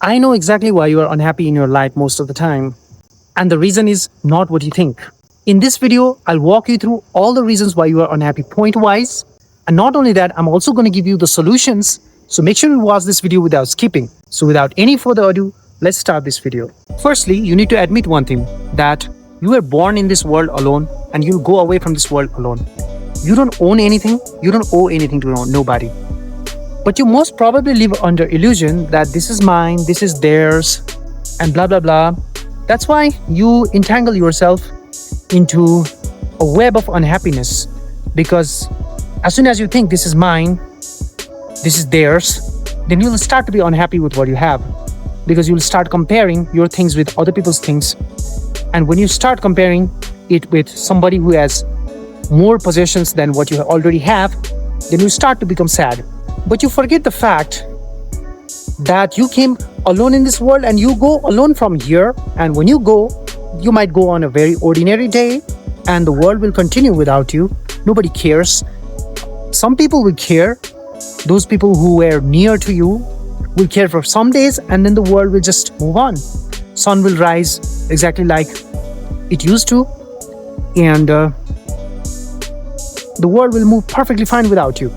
I know exactly why you are unhappy in your life most of the time. And the reason is not what you think. In this video, I'll walk you through all the reasons why you are unhappy point wise. And not only that, I'm also going to give you the solutions. So make sure you watch this video without skipping. So without any further ado, let's start this video. Firstly, you need to admit one thing, that you were born in this world alone and you'll go away from this world alone. You don't own anything, you don't owe anything to nobody. But you most probably live under illusion that this is mine, this is theirs, and blah blah blah. That's why you entangle yourself into a web of unhappiness, because as soon as you think this is mine, this is theirs, then you'll start to be unhappy with what you have, because you'll start comparing your things with other people's things. And when you start comparing it with somebody who has more possessions than what you already have, then you start to become sad. But you forget the fact that you came alone in this world and you go alone from here. And when you go, you might go on a very ordinary day and the world will continue without you. Nobody cares. Some people will care. Those people who were near to you will care for some days, and then the world will just move on. Sun will rise exactly like it used to, and the world will move perfectly fine without you.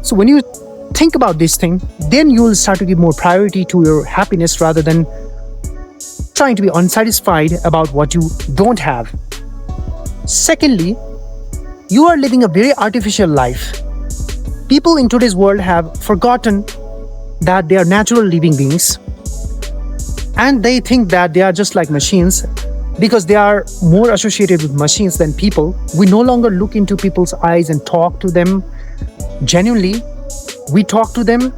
So when you think about this thing, then you will start to give more priority to your happiness rather than trying to be unsatisfied about what you don't have. Secondly, you are living a very artificial life. People in today's world have forgotten that they are natural living beings, and they think that they are just like machines because they are more associated with machines than people. We no longer look into people's eyes and talk to them genuinely. We talk to them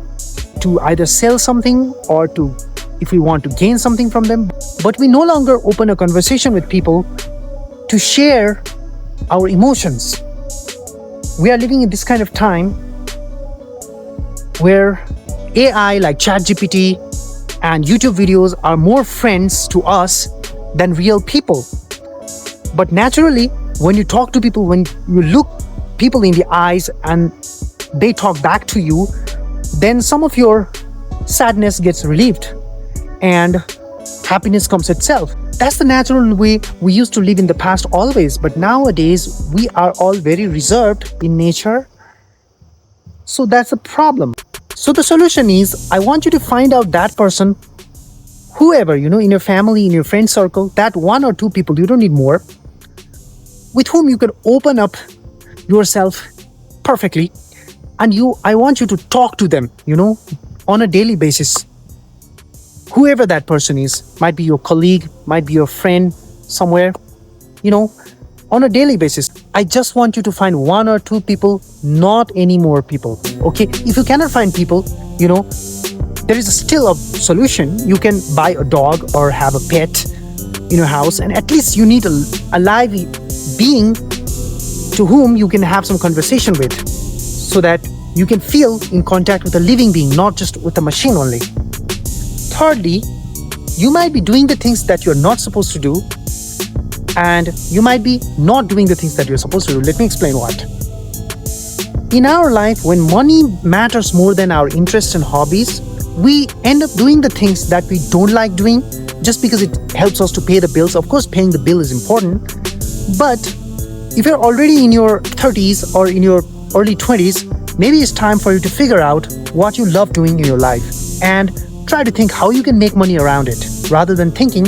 to either sell something or to, if we want to gain something from them. But we no longer open a conversation with people to share our emotions. We are living in this kind of time where AI like ChatGPT and YouTube videos are more friends to us than real people. But naturally, when you talk to people, when you look people in the eyes and they talk back to you, then some of your sadness gets relieved and happiness comes itself. That's the natural way we used to live in the past always. But nowadays, we are all very reserved in nature. So that's a problem. So the solution is, I want you to find out that person, whoever, in your family, in your friend circle, that one or two people, you don't need more, with whom you can open up yourself perfectly. And I want you to talk to them, on a daily basis. Whoever that person is, might be your colleague, might be your friend somewhere, on a daily basis. I just want you to find one or two people, not any more people. Okay? If you cannot find people, there is still a solution. You can buy a dog or have a pet in your house, and at least you need a live being to whom you can have some conversation with, so that you can feel in contact with a living being, not just with a machine only. Thirdly, you might be doing the things that you're not supposed to do, and you might be not doing the things that you're supposed to do. Let me explain what. In our life, when money matters more than our interests and hobbies, we end up doing the things that we don't like doing just because it helps us to pay the bills. Of course, paying the bill is important, but if you're already in your 30s or in your early 20s, maybe it's time for you to figure out what you love doing in your life and try to think how you can make money around it, rather than thinking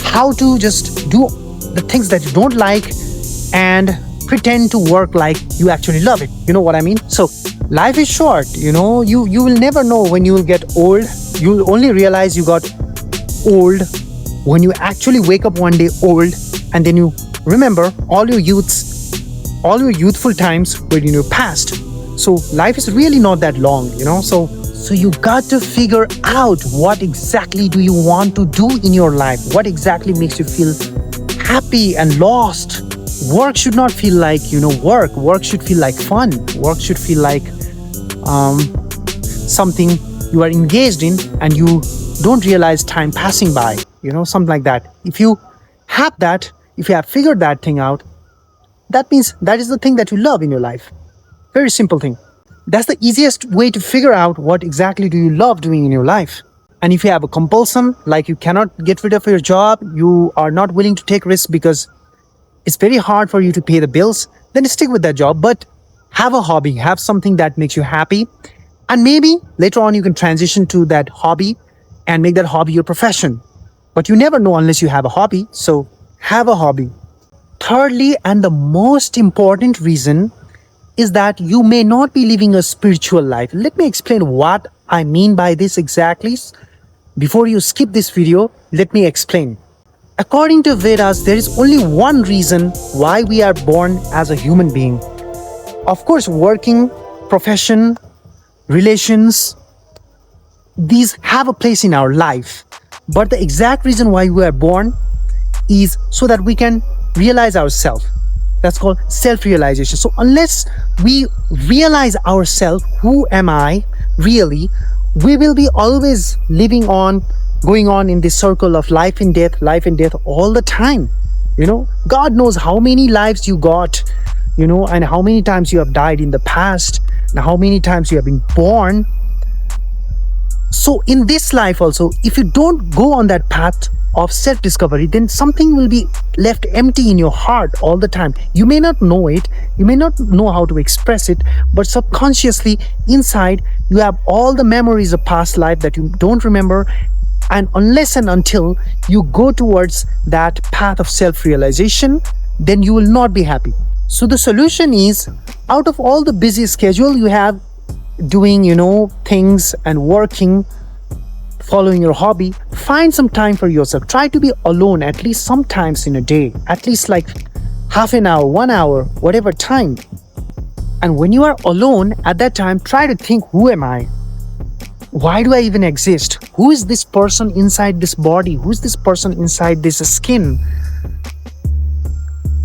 how to just do the things that you don't like and pretend to work like you actually love it. You know what I mean? So life is short, you will never know when you will get old. You'll only realize you got old when you actually wake up one day old, and then you remember all your youthful times were in your past. So life is really not that long, So you got to figure out what exactly do you want to do in your life? What exactly makes you feel happy and lost? Work should not feel like, work. Work should feel like fun. Work should feel like something you are engaged in and you don't realize time passing by, something like that. If you have figured that thing out, that means that is the thing that you love in your life. Very simple thing. That's the easiest way to figure out what exactly do you love doing in your life. And if you have a compulsion, like you cannot get rid of your job, you are not willing to take risks because it's very hard for you to pay the bills, then stick with that job. But have a hobby, have something that makes you happy. And maybe later on you can transition to that hobby and make that hobby your profession. But you never know unless you have a hobby. So have a hobby. Thirdly, and the most important reason is that you may not be living a spiritual life. Let me explain what I mean by this exactly. Before you skip this video, let me explain. According to Vedas, there is only one reason why we are born as a human being. Of course, working, profession, relations, these have a place in our life. But the exact reason why we are born is so that we can realize ourselves. That's called self-realization. So unless we realize ourselves, who am I really, we will be always living on, going on in this circle of life and death all the time. God knows how many lives you got, and how many times you have died in the past, and how many times you have been born. So in this life also, if you don't go on that path of self-discovery, then something will be left empty in your heart all the time. You may not know it, you may not know how to express it, but subconsciously inside you have all the memories of past life that you don't remember. And unless and until you go towards that path of self-realization, then you will not be happy. So the solution is, out of all the busy schedule you have doing, things and working, following your hobby, find some time for yourself. Try to be alone at least sometimes in a day, at least like half an hour, 1 hour, whatever time. And when you are alone at that time, try to think, who am I? Why do I even exist? Who is this person inside this body? Who is this person inside this skin?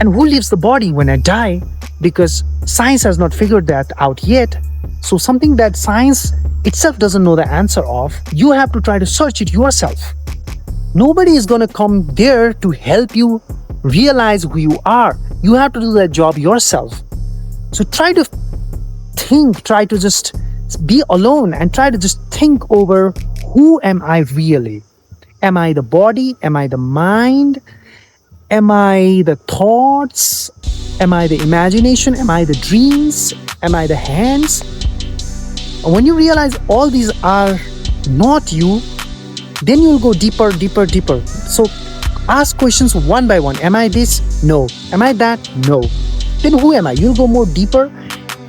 And who leaves the body when I die? Because science has not figured that out yet. So something that science itself doesn't know the answer of, you have to try to search it yourself. Nobody is going to come there to help you realize who you are. You have to do that job yourself. So try to think, try to just be alone and try to just think over, who am I really? Am I the body? Am I the mind? Am I the thoughts? Am I the imagination? Am I the dreams? Am I the hands? And when you realize all these are not you, then you'll go deeper, deeper, deeper. So ask questions one by one. Am I this? No. Am I that? No. Then who am I? You'll go more deeper,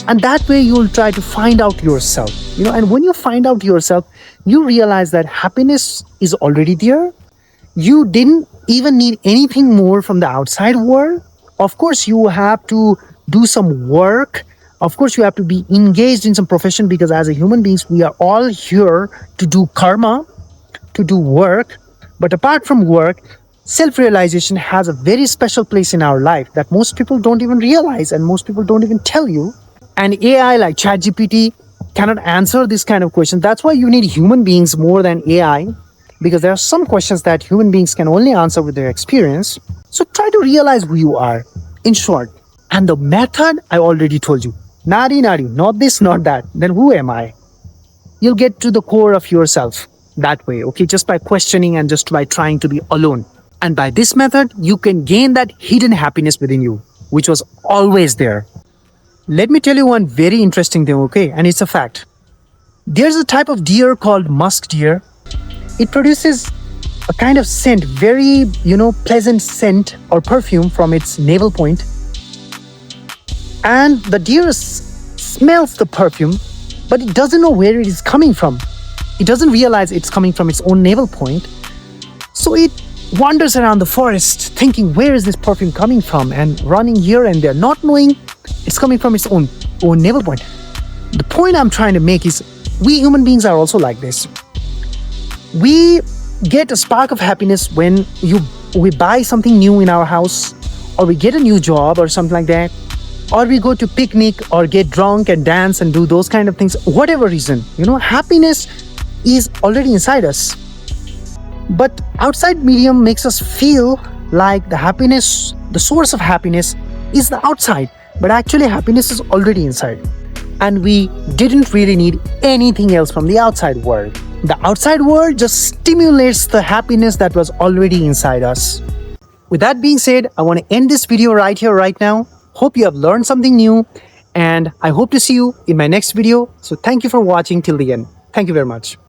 and that way you'll try to find out yourself. And when you find out yourself, you realize that happiness is already there. You didn't even need anything more from the outside world. Of course, you have to do some work. Of course, you have to be engaged in some profession, because as a human beings, we are all here to do karma, to do work. But apart from work, self-realization has a very special place in our life that most people don't even realize, and most people don't even tell you. And AI like ChatGPT cannot answer this kind of question. That's why you need human beings more than AI, because there are some questions that human beings can only answer with their experience. So try to realize who you are, in short. And the method, I already told you. Nadi, not this, not that. Then who am I? You'll get to the core of yourself that way, okay? Just by questioning and just by trying to be alone. And by this method, you can gain that hidden happiness within you, which was always there. Let me tell you one very interesting thing, okay? And it's a fact. There's a type of deer called musk deer. It produces a kind of scent, very, pleasant scent or perfume from its navel point. And the deer smells the perfume, but it doesn't know where it is coming from. It doesn't realize it's coming from its own navel point. So it wanders around the forest thinking, where is this perfume coming from? And running here and there, not knowing it's coming from its own navel point. The point I'm trying to make is, we human beings are also like this. We get a spark of happiness when we buy something new in our house, or we get a new job or something like that, or we go to picnic or get drunk and dance and do those kind of things. Whatever reason, happiness is already inside us. But outside medium makes us feel like the happiness, the source of happiness is the outside, but actually happiness is already inside. And we didn't really need anything else from the outside world. The outside world just stimulates the happiness that was already inside us. With that being said, I want to end this video right here, right now. Hope you have learned something new, and I hope to see you in my next video. So thank you for watching till the end. Thank you very much.